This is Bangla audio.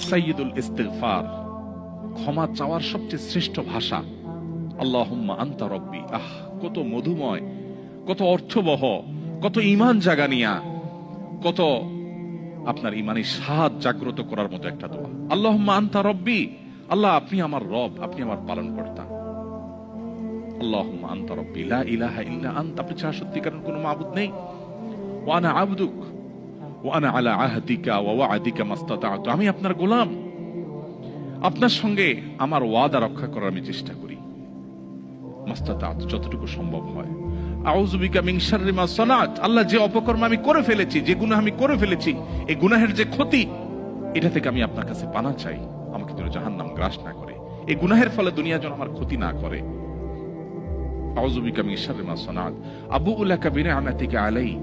সাইয়্যিদুল ইস্তিগফার, ক্ষমা চাওয়ার সবচেয়ে শ্রেষ্ঠ ভাষা। আল্লাহুম্মা আনতা রব্বি। কত মধুময়, কত অর্থবহ, কত ঈমান জাগানিয়া, কত আপনার ঈমানি স্বাদ জাগ্রত করার মতো একটা দোয়া। আল্লাহুম্মা আনতা রব্বি, আল্লাহ আপনি আমার রব, আপনি আমার পালনকর্তা। আল্লাহুম্মা আনতা রব্বি লা ইলাহা ইল্লা আনতা, আপনি ছাড়া সত্যিকারের কোনো মাবুদ নেই। ওয়া আনা আবদুক ওয়া আনা আলা আহদিকা ওয়া ওয়া'দিকা মাস্তাতা'তু, আমি আপনার গোলাম, আপনার সঙ্গে আমার ওয়াদা রক্ষা করার আমি চেষ্টা করি, মাস্তাতা'তু, যতটুকু সম্ভব হয়। আউযু বিকা মিন শাররি মা সানাত, আল্লাহ যে অপকর্ম আমি করে ফেলেছি, যে গুনাহ আমি করে ফেলেছি, এই গুনাহের যে ক্ষতি, এটা থেকে আমি আপনার কাছে পানা চাই, আমাকে যেন জাহান্নাম গ্রাস না করে, এই গুনাহের ফলে দুনিয়া যেন আমার ক্ষতি না করে। আউযু বিকা মিন শাররি মা সানাত, আবুউ লাকা বিনি'মাতিকা আলাইহি।